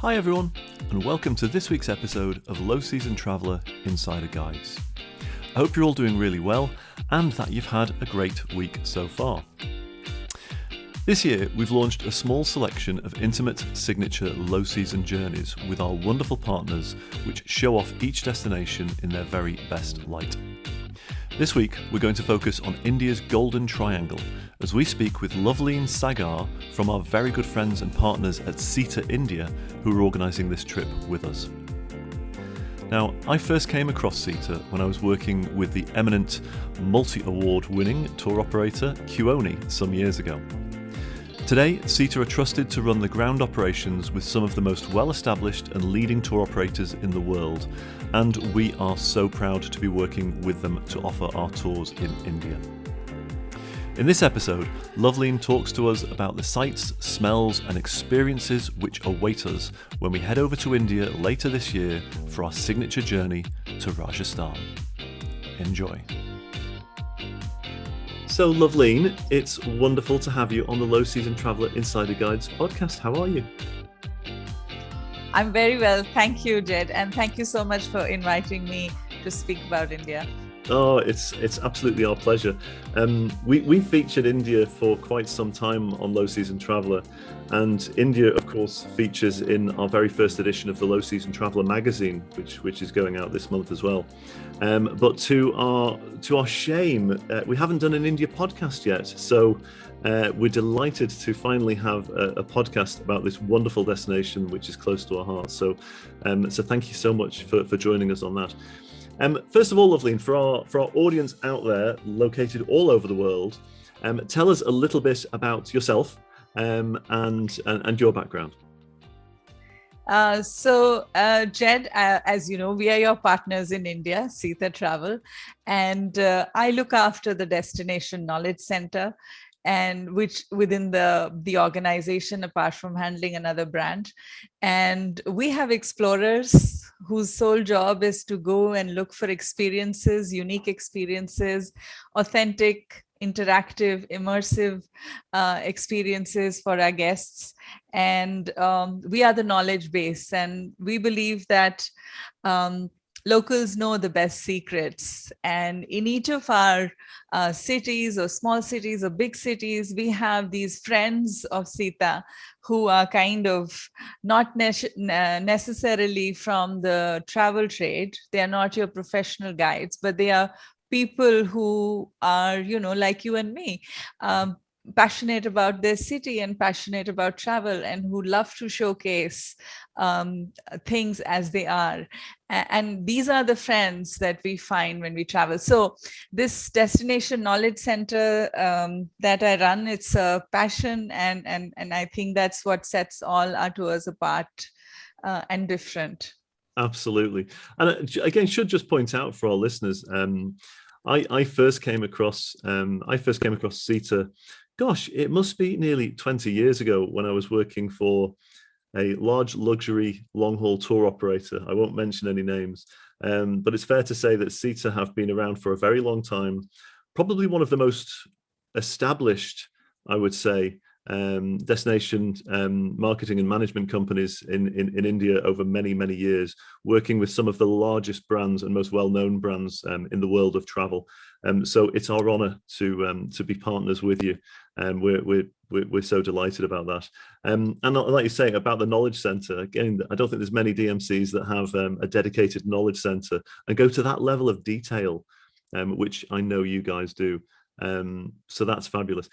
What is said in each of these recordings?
Hi everyone, and welcome to this week's episode of Low Season Traveller Insider Guides. I hope you're all doing really well and that you've had a great week so far. This year we've launched a small selection of intimate signature low season journeys with our wonderful partners which show off each destination in their very best light. This week we're going to focus on India's Golden Triangle as we speak with Lovleen Sagar from our very good friends and partners at Sita India who are organising this trip with us. Now, I first came across Sita when I was working with the eminent multi-award winning tour operator Kuoni some years ago. Today, Sita are trusted to run the ground operations with some of the most well-established and leading tour operators in the world, and we are so proud to be working with them to offer our tours in India. In this episode, Lovleen talks to us about the sights, smells and experiences which await us when we head over to India later this year for our signature journey to Rajasthan. Enjoy. So Lovleen, it's wonderful to have you on the Low Season Traveller Insider Guides podcast. How are you? I'm very well. Thank you, Jed. And thank you so much for inviting me to speak about India. Oh, it's absolutely our pleasure. We've featured India for quite some time on Low Season Traveller, and India, of course, features in our very first edition of the Low Season Traveller magazine, which is going out this month as well. But to our shame, we haven't done an India podcast yet. So we're delighted to finally have a podcast about this wonderful destination, which is close to our hearts. So thank you so much for joining us on that. First of all, Lovleen, for our audience out there, located all over the world, tell us a little bit about yourself and your background. Jed, as you know, we are your partners in India, Sita Travel, and I look after the Destination Knowledge Center, and which within the organization, apart from handling another branch. And we have explorers whose sole job is to go and look for experiences, unique experiences, authentic, interactive, immersive experiences for our guests. And we are the knowledge base, and we believe that locals know the best secrets. And in each of our cities or small cities or big cities, we have these friends of Sita who are kind of not necessarily from the travel trade. They are not your professional guides, but they are people who are, like you and me, passionate about their city and passionate about travel, and who love to showcase things as they are. And these are the friends that we find when we travel. So this Destination Knowledge Center that I run, it's a passion, and I think that's what sets all our tours apart and different. Absolutely. And again, should just point out for our listeners, I first came across Sita. Gosh, it must be nearly 20 years ago when I was working for a large luxury long-haul tour operator. I won't mention any names, but it's fair to say that Sita have been around for a very long time. Probably one of the most established, I would say, destination marketing and management companies in India over many, many years, working with some of the largest brands and most well-known brands in the world of travel. So it's our honor to be partners with you, and we're so delighted about that. And like you say about the knowledge center, again, I don't think there's many DMCs that have a dedicated knowledge center and go to that level of detail, which I know you guys do. So that's fabulous.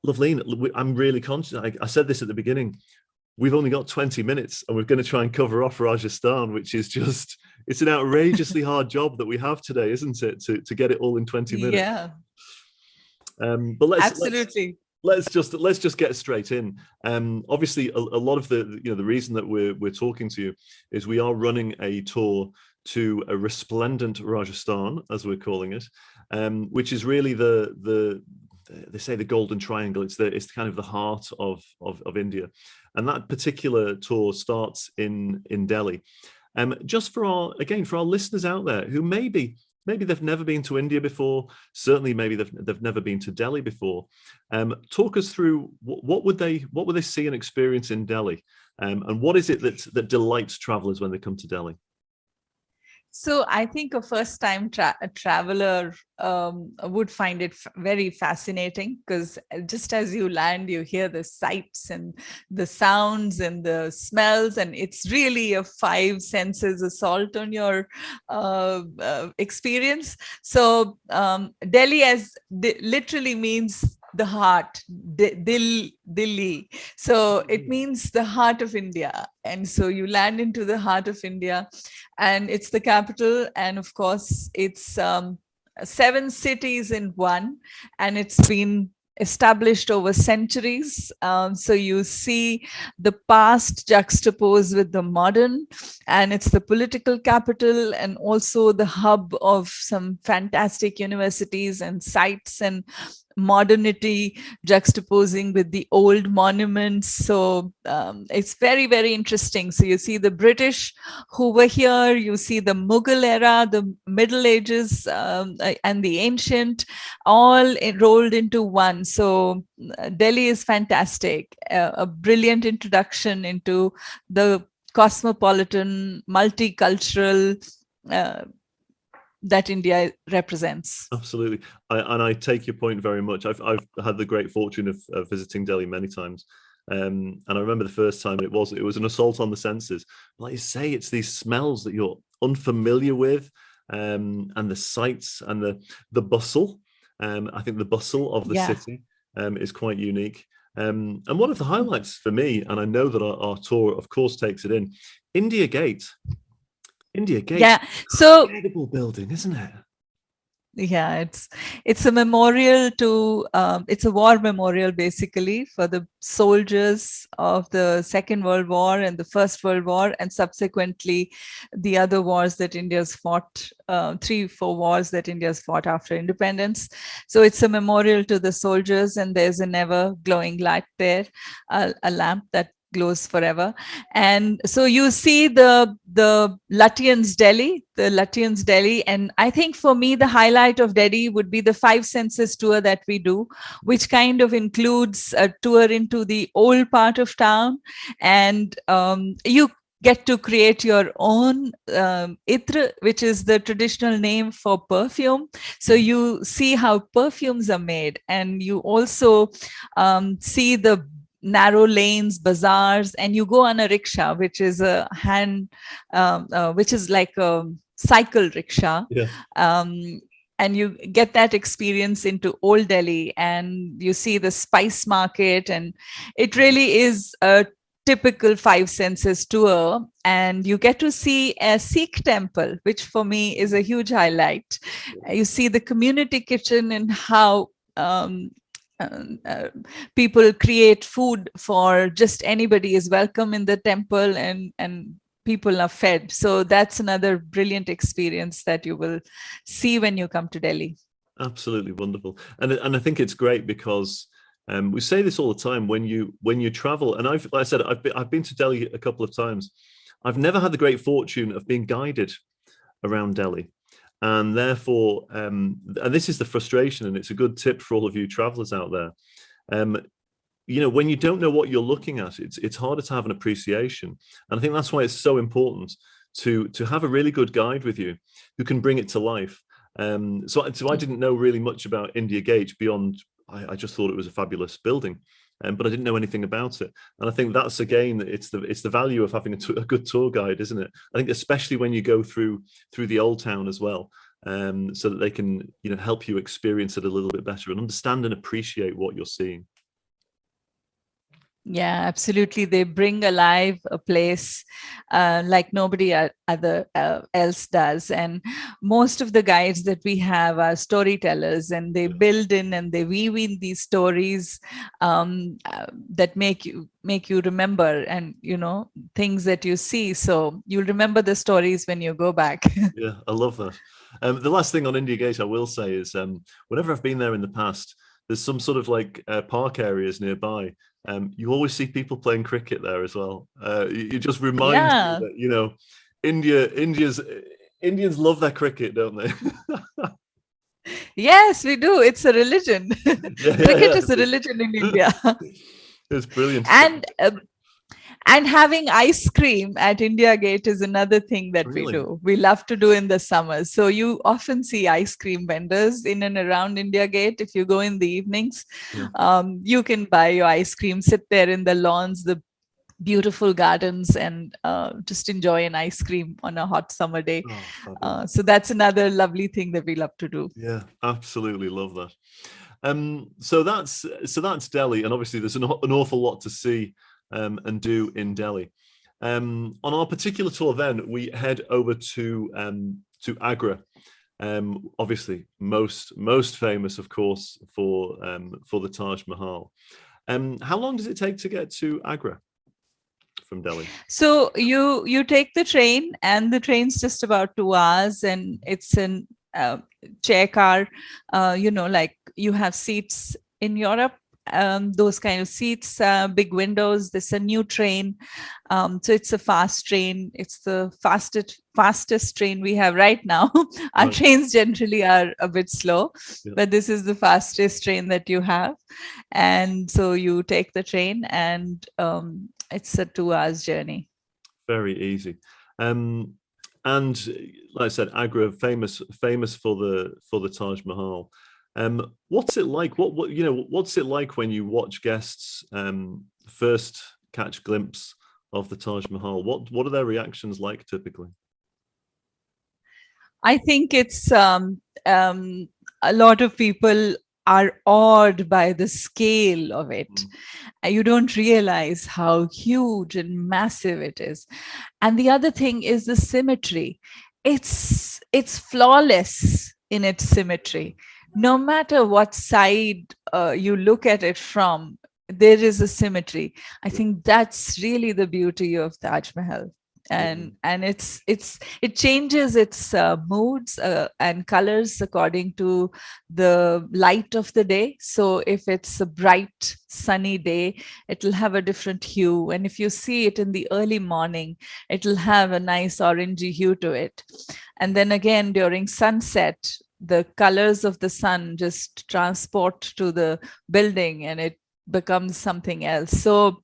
Lovleen, I'm really conscious. I said this at the beginning. We've only got 20 minutes and we're going to try and cover off Rajasthan, which is just, it's an outrageously hard job that we have today, isn't it? To get it all in 20 minutes. Yeah. But Absolutely. Let's just get straight in. Obviously, a lot of the reason that we're talking to you is we are running a tour to a Resplendent Rajasthan, as we're calling it, which is really they say the Golden Triangle. It's kind of the heart of India, and that particular tour starts in Delhi. Just for our listeners out there who maybe maybe they've never been to India before. Certainly, maybe they've never been to Delhi before. Talk us through what would they see and experience in Delhi, and what is it that delights travelers when they come to Delhi? So I think a first-time traveler would find it very fascinating, because just as you land, you hear the sights and the sounds and the smells, and it's really a five senses assault on your experience. So Delhi literally means the heart, Delhi. So it means the heart of India. And so you land into the heart of India, and it's the capital. And of course, it's 7 cities in one, and it's been established over centuries. So you see the past juxtaposed with the modern, and it's the political capital and also the hub of some fantastic universities and sites, and modernity juxtaposing with the old monuments. So it's very, very interesting. So you see the British who were here, you see the Mughal era, the Middle Ages, and the ancient, all rolled into one. So Delhi is fantastic, a brilliant introduction into the cosmopolitan, multicultural that India represents. Absolutely. I take your point very much. I've had the great fortune of visiting Delhi many times. And I remember the first time it was an assault on the senses. Like you say, it's these smells that you're unfamiliar with, and the sights and the bustle. I think the bustle of the city is quite unique. And one of the highlights for me, and I know that our tour, of course, takes it in, India Gate. India Gate. Yeah. So incredible building, isn't it? Yeah, it's a memorial to it's a war memorial basically for the soldiers of the Second World War and the First World War, and subsequently the other wars that India's fought, 3-4 wars that India's fought after independence. So it's a memorial to the soldiers, and there's an ever glowing light there, a lamp that glows forever. And so you see the Lutyens Delhi, and I think for me the highlight of Delhi would be the 5 senses tour that we do, which kind of includes a tour into the old part of town, and you get to create your own itra, which is the traditional name for perfume. So you see how perfumes are made, and you also see the narrow lanes, bazaars, and you go on a rickshaw, which is a which is like a cycle rickshaw. And you get that experience into Old Delhi, and you see the spice market, and it really is a typical 5 senses tour. And you get to see a Sikh temple, which for me is a huge highlight. You see the community kitchen and how people create food for just anybody is welcome in the temple, and people are fed. So that's another brilliant experience that you will see when you come to Delhi. Absolutely wonderful. And I think it's great because we say this all the time when you travel. And like I said, I've been to Delhi a couple of times. I've never had the great fortune of being guided around Delhi. And therefore, and this is the frustration, and it's a good tip for all of you travelers out there. When you don't know what you're looking at, it's harder to have an appreciation. And I think that's why it's so important to have a really good guide with you who can bring it to life. So I didn't know really much about India Gate beyond, I just thought it was a fabulous building. But I didn't know anything about it, and I think that's again, it's the value of having a good tour guide, isn't it? I think especially when you go through the old town as well, so that they can help you experience it a little bit better and understand and appreciate what you're seeing. Yeah, absolutely. They bring alive a place like nobody else does. And most of the guides that we have are storytellers, and they build in and they weave in these stories that make you remember, and things that you see. So you'll remember the stories when you go back. Yeah, I love that. The last thing on India Gate I will say is whenever I've been there in the past, there's some sort of like park areas nearby. You always see people playing cricket there as well. You just remind me that India's Indians love their cricket, don't they? Yes, we do. It's a religion. Cricket is a religion in India. It's brilliant. And and having ice cream at India Gate is another thing that we Really? do. We love to do in the summers. So you often see ice cream vendors in and around India Gate. If you go in the evenings, you can buy your ice cream, sit there in the lawns, the beautiful gardens, and just enjoy an ice cream on a hot summer day. So that's another lovely thing that we love to do. Yeah, absolutely love that. So that's Delhi, and obviously there's an awful lot to see and do in Delhi. On our particular tour, then we head over to Agra. Obviously, most famous, of course, for the Taj Mahal. How long does it take to get to Agra from Delhi? So you take the train, and the train's just about 2 hours, and it's an chair car. Like you have seats in Europe, those kind of seats, big windows. This is a new train, so it's a fast train. It's the fastest train we have right now. Our trains generally are a bit slow, but this is the fastest train that you have. And so you take the train, and it's a 2 hours journey. Very easy. And like I said, Agra famous for the Taj Mahal. What's it like? What's it like when you watch guests first catch glimpse of the Taj Mahal? What are their reactions like typically? I think it's a lot of people are awed by the scale of it. You don't realize how huge and massive it is. And the other thing is the symmetry. It's flawless in its symmetry. No matter what side you look at it from, there is a symmetry. I think that's really the beauty of Taj Mahal. And it changes its moods and colors according to the light of the day. So if it's a bright sunny day, it'll have a different hue, and if you see it in the early morning, it'll have a nice orangey hue to it. And then again during sunset, the colors of the sun just transport to the building, and it becomes something else. So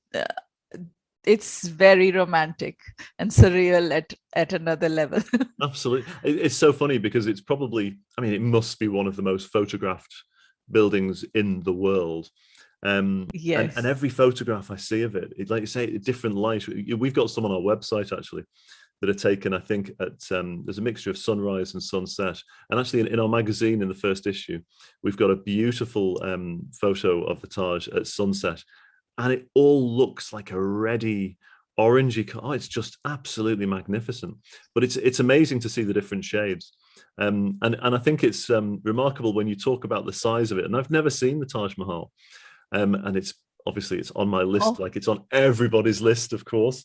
it's very romantic and surreal at another level. Absolutely. It's so funny because it's probably, it must be one of the most photographed buildings in the world. Yes. And every photograph I see of it, like you say, different light. We've got some on our website actually that are taken, I think, at there's a mixture of sunrise and sunset. And actually in our magazine, in the first issue, we've got a beautiful photo of the Taj at sunset. And it all looks like a reddy, orangey. It's just absolutely magnificent. But it's amazing to see the different shades. And I think it's remarkable when you talk about the size of it. And I've never seen the Taj Mahal. And it's on my list, like it's on everybody's list, of course.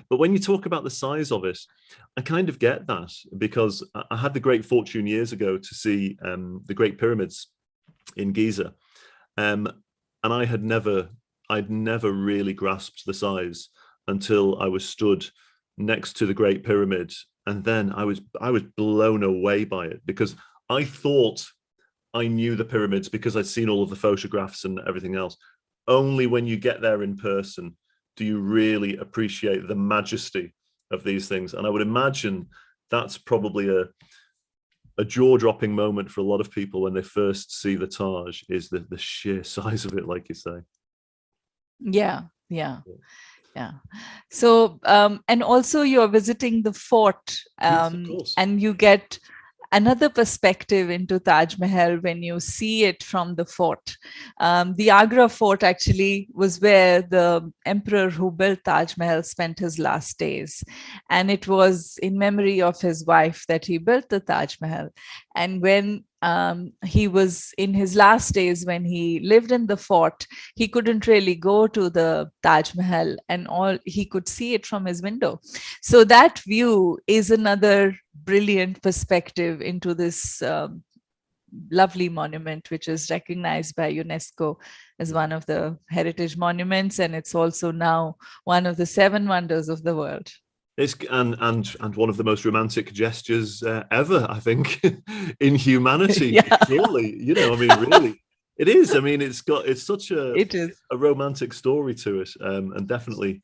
But when you talk about the size of it, I kind of get that, because I had the great fortune years ago to see the Great Pyramids in Giza. And I'd never really grasped the size until I was stood next to the Great Pyramid. And then I was blown away by it, because I thought I knew the pyramids because I'd seen all of the photographs and everything else. Only when you get there in person do you really appreciate the majesty of these things. And I would imagine that's probably a jaw-dropping moment for a lot of people when they first see the Taj, is the sheer size of it, like you say. Yeah. So and also you're visiting the fort, Yes, of course. and you get another perspective into Taj Mahal when you see it from the fort. The Agra Fort actually was where the emperor who built Taj Mahal spent his last days. And it was in memory of his wife that he built the Taj Mahal. And when he was in his last days, when he lived in the fort, he couldn't really go to the Taj Mahal, and all he could see it from his window. So that view is another brilliant perspective into this lovely monument, which is recognized by UNESCO as one of the heritage monuments, and it's also now one of the 7 wonders of the world. It's and one of the most romantic gestures ever, I think, in humanity. Yeah, Surely, I mean, really, it is. I mean, it's such it is. a romantic story to it, and definitely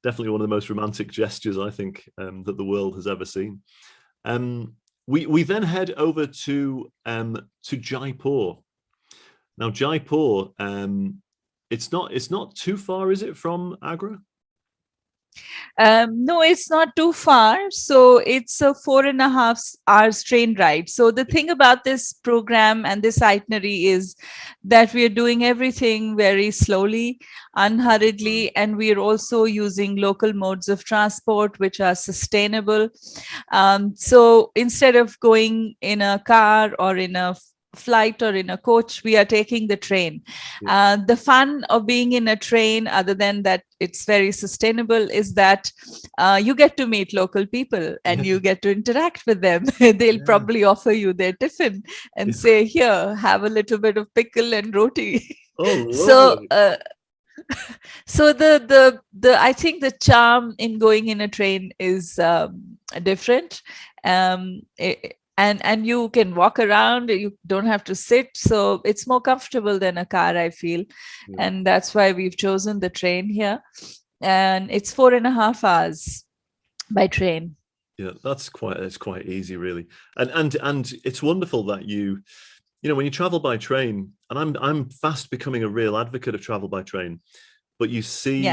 one of the most romantic gestures I think that the world has ever seen. We then head over to Jaipur. Now, Jaipur, it's not too far, is it, from Agra? No, it's not too far. So it's a 4.5 hours train ride. So the thing about this program and this itinerary is that we are doing everything very slowly, unhurriedly, and we are also using local modes of transport which are sustainable. So instead of going in a car or in a flight or in a coach, we are taking the train. The fun of being in a train, other than that it's very sustainable, is that you get to meet local people and you get to interact with them. They'll probably offer you their tiffin and say, here, have a little bit of pickle and roti. Oh, So lovely. so the I think the charm in going in a train is different. And you can walk around, you don't have to sit, so it's more comfortable than a car, I feel. And that's why we've chosen the train here, and it's 4.5 hours by train. Yeah, it's quite easy, really. And it's wonderful that when you travel by train, and I'm fast becoming a real advocate of travel by train, but you see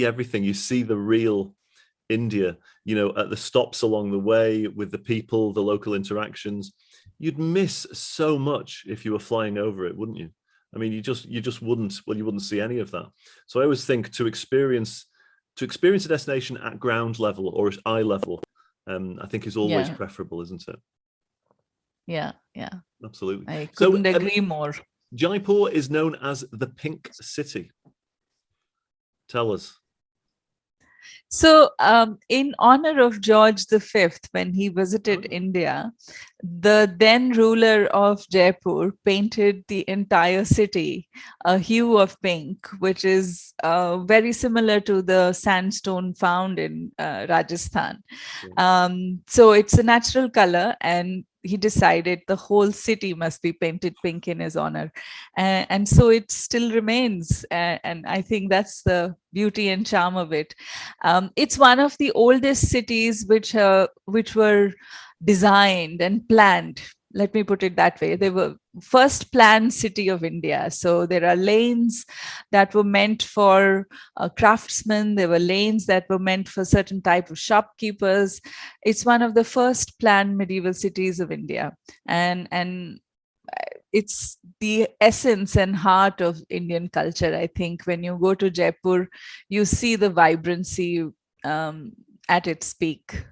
everything. You see the real India, at the stops along the way, with the people, the local interactions. You'd miss so much if you were flying over it, wouldn't you? I mean, you just wouldn't. Well, you wouldn't see any of that. So I always think to experience a destination at ground level or at eye level, I think is always preferable, isn't it? Yeah, Absolutely. I couldn't agree more. Jaipur is known as the Pink City. Tell us. So, in honor of George V, when he visited India, the then ruler of Jaipur painted the entire city a hue of pink, which is very similar to the sandstone found in Rajasthan. So it's a natural color, and he decided the whole city must be painted pink in his honor. And so it still remains. And I think that's the beauty and charm of it. It's one of the oldest cities which were designed and planned. Let me put it that way. They were first planned city of India. So there are lanes that were meant for craftsmen. There were lanes that were meant for certain type of shopkeepers. It's one of the first planned medieval cities of India. And it's the essence and heart of Indian culture. I think when you go to Jaipur, you see the vibrancy at its peak.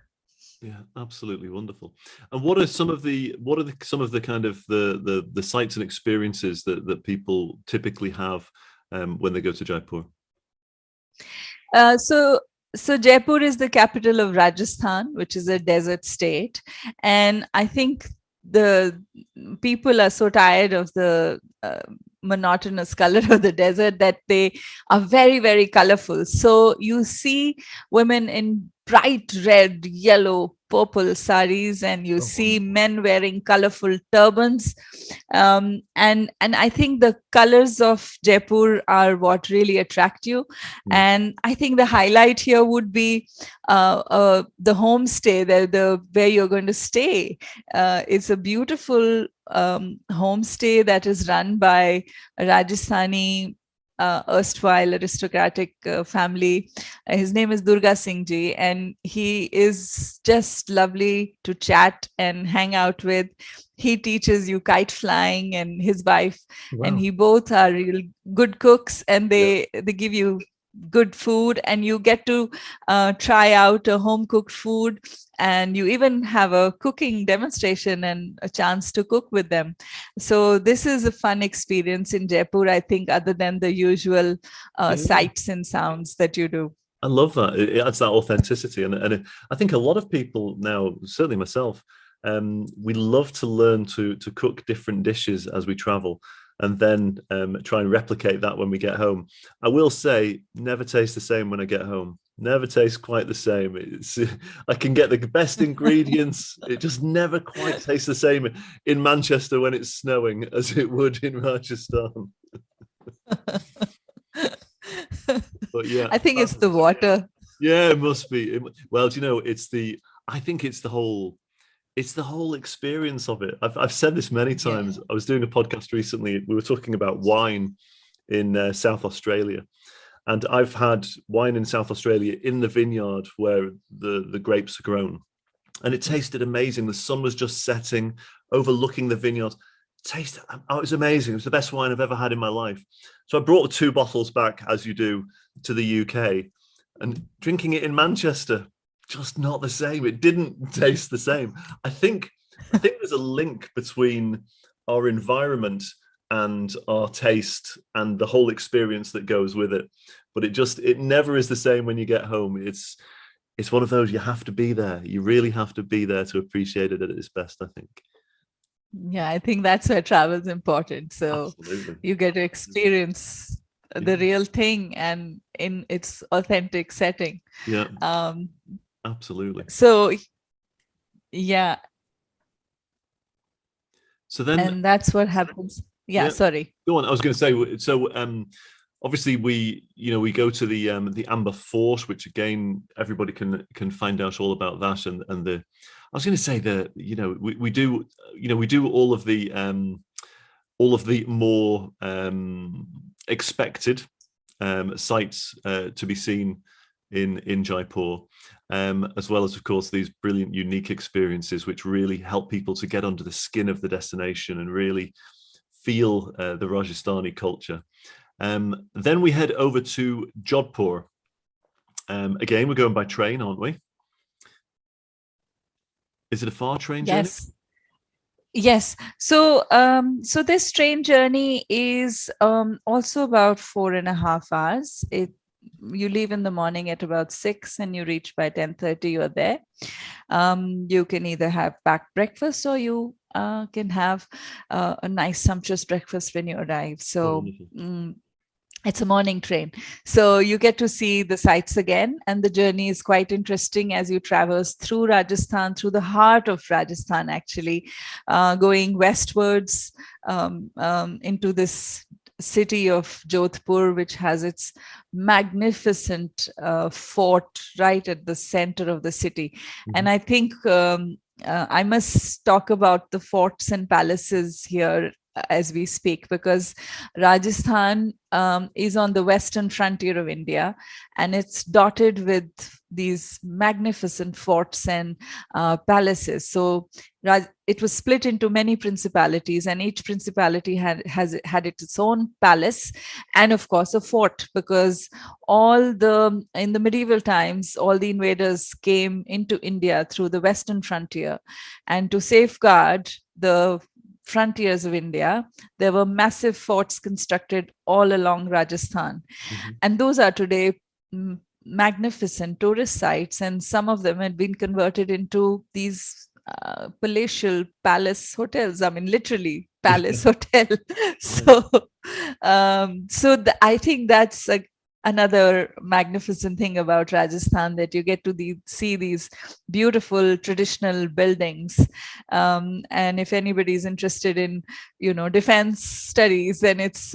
Yeah, absolutely wonderful. And what are some of the kind of the sights and experiences that people typically have when they go to Jaipur? So Jaipur is the capital of Rajasthan, which is a desert state, and I think the people are so tired of the monotonous color of the desert that they are very, very colorful. So you see women in bright red, yellow, purple saris, and you see men wearing colorful turbans. And I think the colors of Jaipur are what really attract you. And I think the highlight here would be the homestay, where you're going to stay. It's a beautiful homestay that is run by a Rajasthani erstwhile aristocratic family. His name is Durga Singh Ji, and he is just lovely to chat and hang out with. He teaches you kite flying, and his wife and he both are real good cooks, and they give you good food, and you get to try out a home cooked food, and you even have a cooking demonstration and a chance to cook with them. So this is a fun experience in Jaipur, I think, other than the usual sights and sounds that you do. I love that. It adds that authenticity, and I think a lot of people now, certainly myself, we love to learn to cook different dishes as we travel, and then try and replicate that when we get home. I will say, never tastes the same when I get home. Never tastes quite the same. It's I can get the best ingredients. It just never quite tastes the same in Manchester when it's snowing as it would in Rajasthan. But yeah, I think it's the water. Yeah, it must be. Well, do you know, I think it's the whole experience of it. I've said this many times. I was doing a podcast recently. We were talking about wine in South Australia. And I've had wine in South Australia in the vineyard where the grapes are grown. And it tasted amazing. The sun was just setting, overlooking the vineyard. It was amazing. It was the best wine I've ever had in my life. So I brought 2 bottles back, as you do, to the UK. And drinking it in Manchester, just not the same. It didn't taste the same. I think there's a link between our environment and our taste and the whole experience that goes with it. But it never is the same when you get home. It's one of those, you have to be there. You really have to be there to appreciate it at its best, I think. Yeah, I think that's where travel is important. So Absolutely. You get to experience the real thing and in its authentic setting. Yeah. Absolutely. So yeah. So then, and that's what happens. Yeah, sorry. Go on. I was going to say, so obviously we go to the Amber Fort, which again everybody can find out all about that, and I was going to say that we do all of the more expected sites to be seen in Jaipur, as well as, of course, these brilliant, unique experiences which really help people to get under the skin of the destination and really feel the Rajasthani culture. Then we head over to Jodhpur. Again, we're going by train, aren't we? Is it a far train journey? Yes. So this train journey is also about 4.5 hours. You leave in the morning at about 6 and you reach by 10:30. You're there. You can either have packed breakfast or you can have a nice sumptuous breakfast when you arrive. So it's a morning train. So you get to see the sights again, and the journey is quite interesting as you traverse through Rajasthan, through the heart of Rajasthan, actually, going westwards into this city of Jodhpur, which has its magnificent fort right at the center of the city. Mm-hmm. And I think I must talk about the forts and palaces here as we speak, because Rajasthan is on the western frontier of India, and it's dotted with these magnificent forts and palaces. So it was split into many principalities, and each principality had its own palace and, of course, a fort, because in the medieval times, all the invaders came into India through the western frontier, and to safeguard the frontiers of India, there were massive forts constructed all along Rajasthan. Mm-hmm. And those are today magnificent tourist sites, and some of them had been converted into these palatial palace hotels. I mean, literally palace hotel. So I think that's another magnificent thing about Rajasthan, that you get to see these beautiful traditional buildings. And if anybody is interested in, defense studies, then it's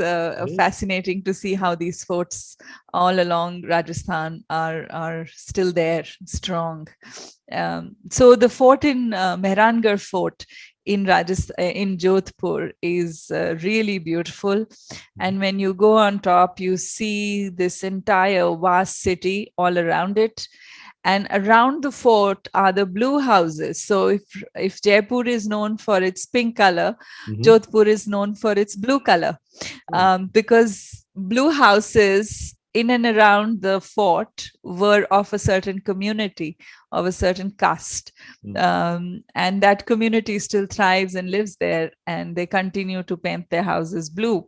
fascinating to see how these forts all along Rajasthan are still there, strong. So the fort in Mehrangarh Fort in Jodhpur is really beautiful. And when you go on top, you see this entire vast city all around it. And around the fort are the blue houses. So if Jaipur is known for its pink color, mm-hmm. Jodhpur is known for its blue color, because blue houses in and around the fort were of a certain community, of a certain caste. And that community still thrives and lives there, and they continue to paint their houses blue.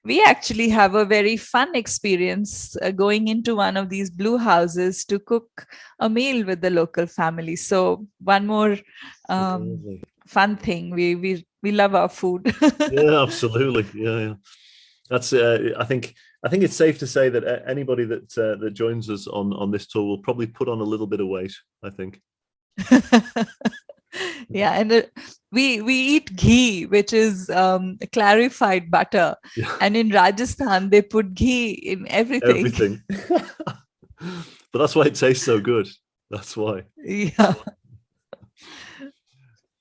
We actually have a very fun experience going into one of these blue houses to cook a meal with the local family. So one more fun thing. We love our food. Yeah, absolutely. Yeah. That's I think I think it's safe to say that anybody that joins us on this tour will probably put on a little bit of weight, I think. Yeah, and we eat ghee, which is clarified butter, and in Rajasthan they put ghee in everything. But that's why it tastes so good. That's why. Yeah.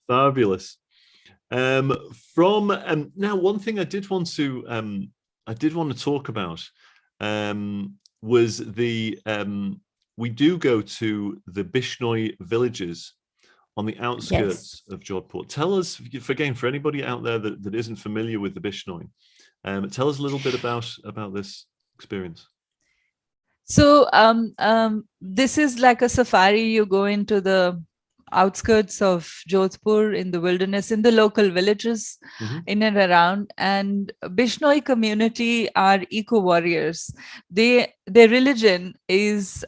Fabulous. From now, one thing I did want to talk about was the we do go to the Bishnoi villages on the outskirts of Jodhpur. Tell us, for anybody out there that isn't familiar with the Bishnoi, tell us a little bit about this experience. So this is like a safari. You go into the outskirts of Jodhpur, in the wilderness, in the local villages, in and around. And Bishnoi community are eco warriors. Their religion is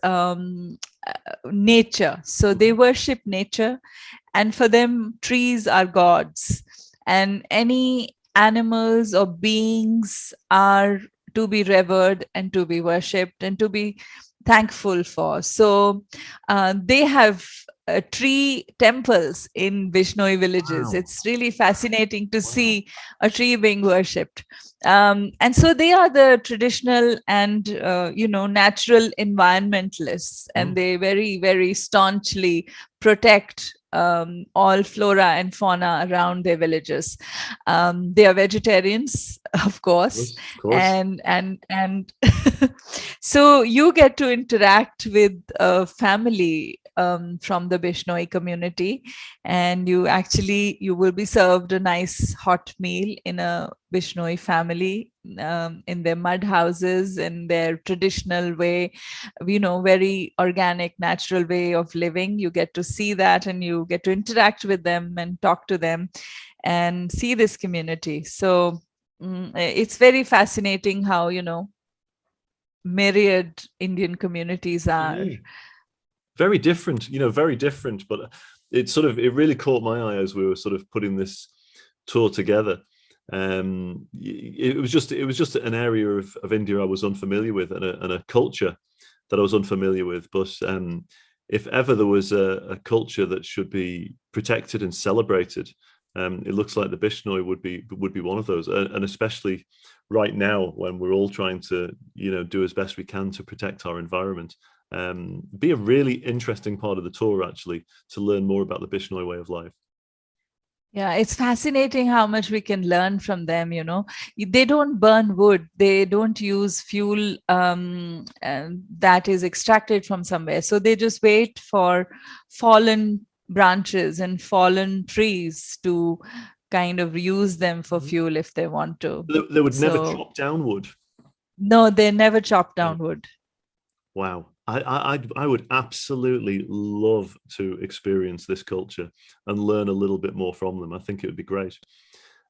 nature. So they worship nature, and for them, trees are gods, and any animals or beings are to be revered and to be worshipped and to be thankful for. So they have tree temples in Bishnoi villages. Wow. It's really fascinating to see a tree being worshipped. And so they are the traditional and, natural environmentalists, and they very, very staunchly protect all flora and fauna around their villages. They are vegetarians, of course. And so you get to interact with a family from the Bishnoi community, and you will be served a nice hot meal in a Bishnoi family, in their mud houses, in their traditional way, very organic, natural way of living. You get to see that, and you get to interact with them and talk to them and see this community. So it's very fascinating how, myriad Indian communities are. Very different, very different, but it really caught my eye as we were sort of putting this tour together. It was just an area of India I was unfamiliar with, and a culture that I was unfamiliar with. But if ever there was a culture that should be protected and celebrated, it looks like the Bishnoi would be one of those, and especially right now when we're all trying to do as best we can to protect our environment. Be a really interesting part of the tour, actually, to learn more about the Bishnoi way of life. Yeah, it's fascinating how much we can learn from them. They don't burn wood. They don't use fuel that is extracted from somewhere. So they just wait for fallen branches and fallen trees to kind of use them for fuel if they want to. They would never chop down wood. No, they never chop down wood. Wow. I would absolutely love to experience this culture and learn a little bit more from them. I think it would be great.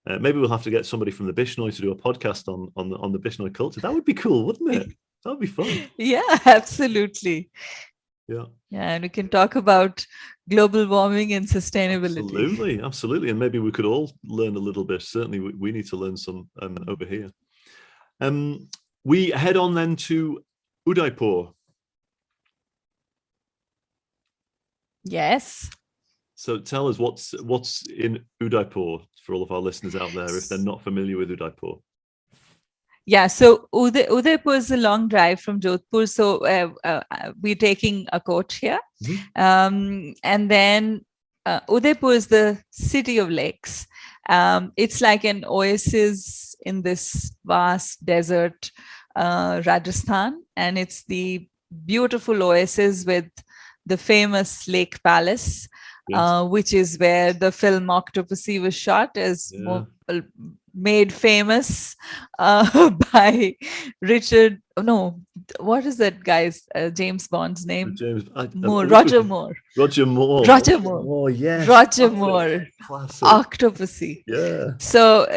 Maybe we'll have to get somebody from the Bishnoi to do a podcast on the Bishnoi culture. That would be cool, wouldn't it? That would be fun. Yeah, absolutely. Yeah, and we can talk about global warming and sustainability. Absolutely. And maybe we could all learn a little bit. Certainly we need to learn some over here. We head on then to Udaipur. Yes. So tell us what's in Udaipur for all of our listeners out there if they're not familiar with Udaipur. Yeah, so Udaipur is a long drive from Jodhpur. So we're taking a coach here. And then Udaipur is the city of lakes. It's like an oasis in this vast desert, Rajasthan. And it's the beautiful oasis with the famous Lake Palace, which is where the film Octopussy was shot, as made famous by Richard. No, what is that guy's James Bond's name? Roger Moore. Roger Moore. Oh yes. Roger Moore. Classic. Octopussy. Yeah. So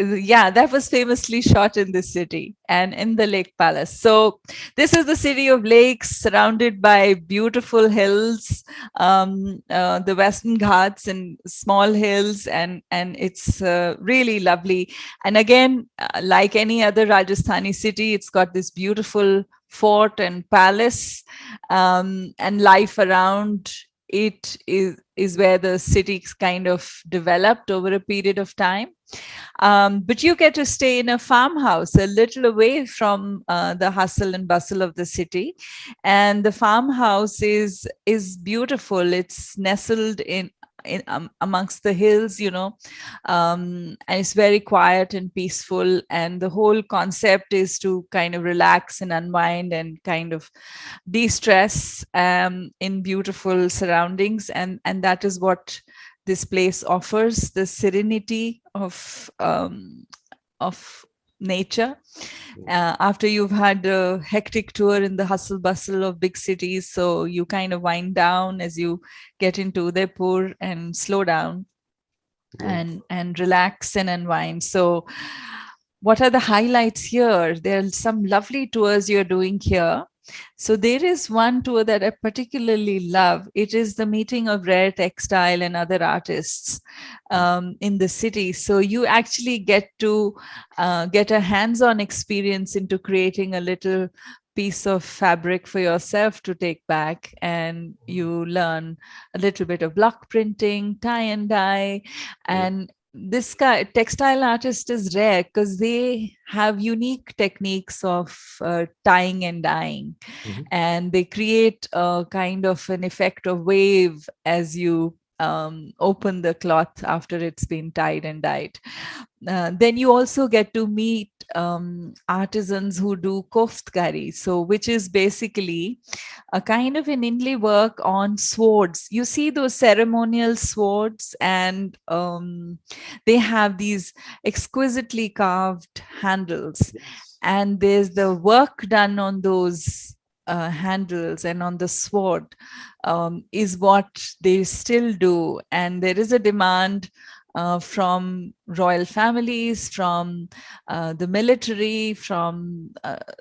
yeah, that was famously shot in this city and in the Lake Palace. So this is the city of lakes surrounded by beautiful hills, the Western Ghats and small hills, and it's really lovely. And again, like any other Rajasthani city, it's got this beautiful fort and palace, and life around it is where the city kind of developed over a period of time. But you get to stay in a farmhouse a little away from the hustle and bustle of the city, and the farmhouse is beautiful. It's nestled in amongst the hills, and it's very quiet and peaceful. And the whole concept is to kind of relax and unwind and kind of de-stress in beautiful surroundings, and that is what this place offers, the serenity of nature. After you've had a hectic tour in the hustle bustle of big cities, so you kind of wind down as you get into Udaipur and slow down and relax and unwind. So what are the highlights here? There are some lovely tours you're doing here. So there is one tour that I particularly love. It is the meeting of rare textile and other artists in the city. So you actually get to get a hands-on experience into creating a little piece of fabric for yourself to take back, and you learn a little bit of block printing, tie and dye. And this guy, textile artist, is rare because they have unique techniques of tying and dyeing, and they create a kind of an effect of wave as you open the cloth after it's been tied and dyed. Then you also get to meet artisans who do Koftkari, so which is basically a kind of an inlay work on swords. You see those ceremonial swords, and they have these exquisitely carved handles, and there's the work done on those handles and on the sword is what they still do. And there is a demand from royal families, from the military, from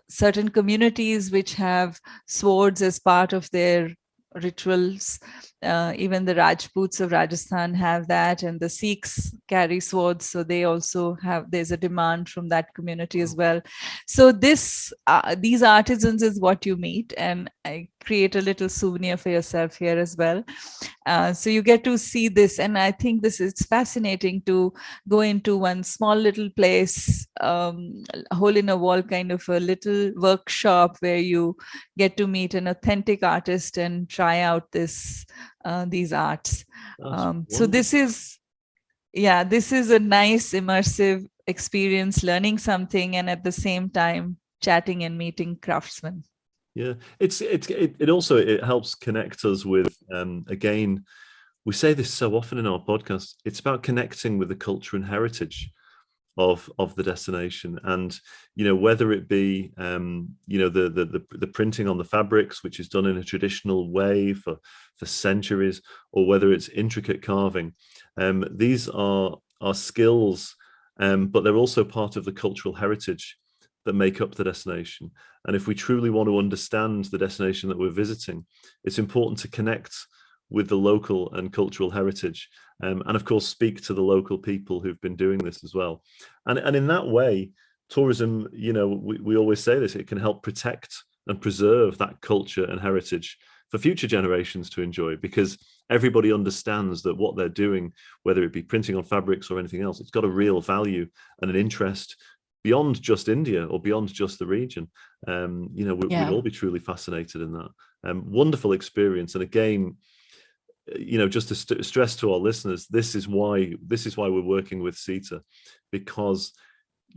certain communities which have swords as part of their rituals. Even the Rajputs of Rajasthan have that, and the Sikhs carry swords, so they also have, there's a demand from that community as well. So these artisans is what you meet, and I create a little souvenir for yourself here as well. So you get to see this, and I think this is fascinating to go into one small little place, a hole in a wall kind of a little workshop where you get to meet an authentic artist and try out these arts. So this is a nice immersive experience, learning something and at the same time chatting and meeting craftsmen. Yeah, it also helps connect us with, again, we say this so often in our podcast, it's about connecting with the culture and heritage of the destination. And whether it be the printing on the fabrics, which is done in a traditional way for centuries, or whether it's intricate carving, these are skills, but they're also part of the cultural heritage that make up the destination. And if we truly want to understand the destination that we're visiting, it's important to connect with the local and cultural heritage, and of course speak to the local people who've been doing this as well. And in that way, tourism, we always say this, it can help protect and preserve that culture and heritage for future generations to enjoy, because everybody understands that what they're doing, whether it be printing on fabrics or anything else, it's got a real value and an interest beyond just India or beyond just the region. We'd all be truly fascinated in that. Wonderful experience. And again, just to stress to our listeners, this is why we're working with SITA, because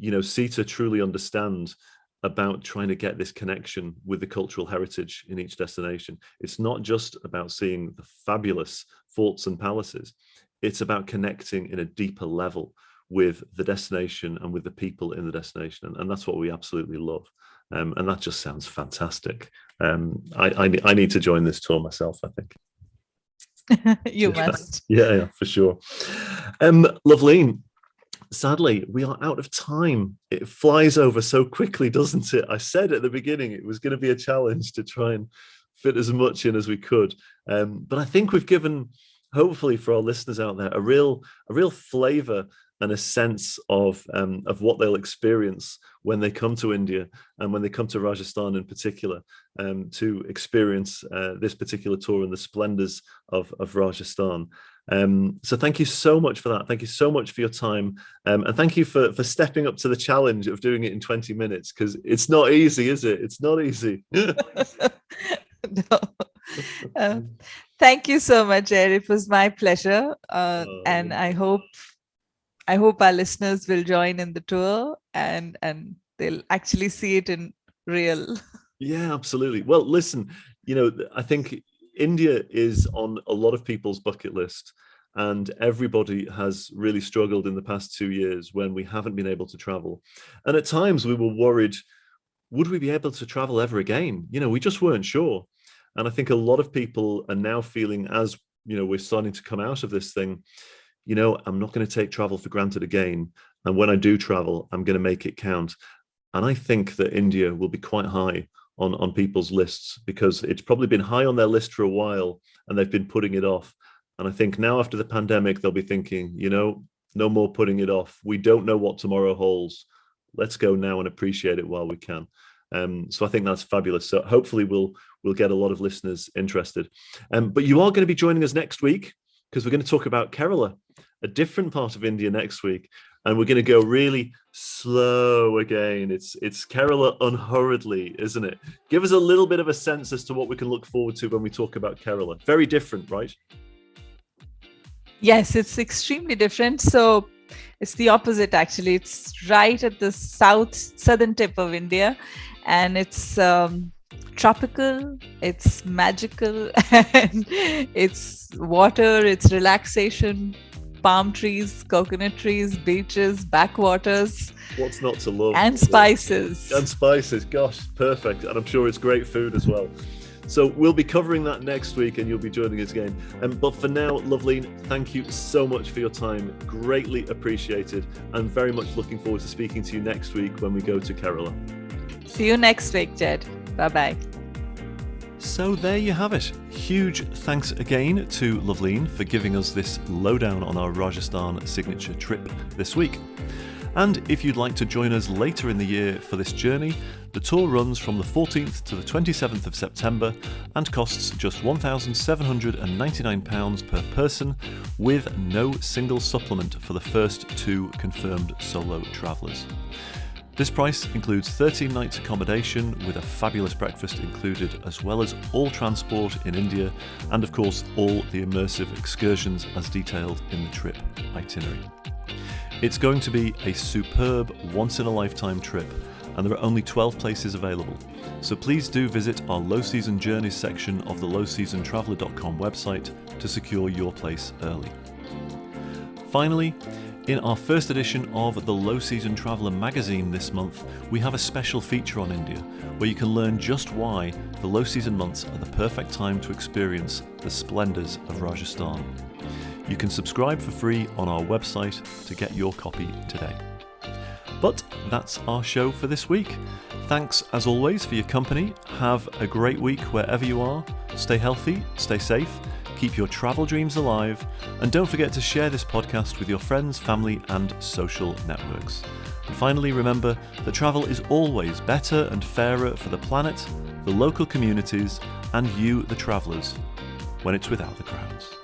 SITA truly understand about trying to get this connection with the cultural heritage in each destination. It's not just about seeing the fabulous forts and palaces, it's about connecting in a deeper level with the destination and with the people in the destination, and that's what we absolutely love. And that just sounds fantastic. I need to join this tour myself, I think. You must. Yeah, for sure. Lovleen, sadly, we are out of time. It flies over so quickly, doesn't it? I said at the beginning it was going to be a challenge to try and fit as much in as we could. But I think we've given, hopefully for our listeners out there, a real flavour and a sense of what they'll experience when they come to India and when they come to Rajasthan in particular, to experience this particular tour and the splendours of Rajasthan. So thank you so much for that. Thank you so much for your time. And thank you for stepping up to the challenge of doing it in 20 minutes, because it's not easy, is it? It's not easy. No. Thank you so much, Ed. It was my pleasure. And I hope our listeners will join in the tour and they'll actually see it in real. Yeah, absolutely. Well, listen, I think India is on a lot of people's bucket list, and everybody has really struggled in the past 2 years when we haven't been able to travel. And at times we were worried, would we be able to travel ever again? We just weren't sure. And I think a lot of people are now feeling, as we're starting to come out of this thing, I'm not going to take travel for granted again. And when I do travel, I'm going to make it count. And I think that India will be quite high on people's lists, because it's probably been high on their list for a while and they've been putting it off. And I think now after the pandemic, they'll be thinking, no more putting it off. We don't know what tomorrow holds. Let's go now and appreciate it while we can. So I think that's fabulous. So hopefully we'll get a lot of listeners interested. But you are going to be joining us next week, because we're going to talk about Kerala, a different part of India next week. And we're going to go really slow again. It's Kerala unhurriedly, isn't it? Give us a little bit of a sense as to what we can look forward to when we talk about Kerala. Very different, right? Yes, it's extremely different. So it's the opposite, actually. It's right at the southern tip of India, and it's tropical, it's magical, and it's water, it's relaxation, palm trees, coconut trees, beaches, backwaters. What's not to love? And spices. And spices, gosh, perfect. And I'm sure it's great food as well. So we'll be covering that next week, and you'll be joining us again. But for now, Lovleen, thank you so much for your time. Greatly appreciated, and very much looking forward to speaking to you next week when we go to Kerala. See you next week, Jed. Bye-bye. So there you have it. Huge thanks again to Lovleen for giving us this lowdown on our Rajasthan signature trip this week. And if you'd like to join us later in the year for this journey, the tour runs from the 14th to the 27th of September and costs just £1,799 per person, with no single supplement for the first 2 confirmed solo travellers. This price includes 13 nights accommodation with a fabulous breakfast included, as well as all transport in India and of course all the immersive excursions as detailed in the trip itinerary. It's going to be a superb once-in-a-lifetime trip, and there are only 12 places available. So please do visit our low season journeys section of the lowseasontraveller.com website to secure your place early. Finally, in our first edition of the Low Season Traveller magazine this month, we have a special feature on India where you can learn just why the low season months are the perfect time to experience the splendours of Rajasthan. You can subscribe for free on our website to get your copy today. But that's our show for this week. Thanks as always for your company. Have a great week wherever you are. Stay healthy, stay safe, keep your travel dreams alive, and don't forget to share this podcast with your friends, family, and social networks. And finally, remember that travel is always better and fairer for the planet, the local communities, and you, the travellers, when it's without the crowds.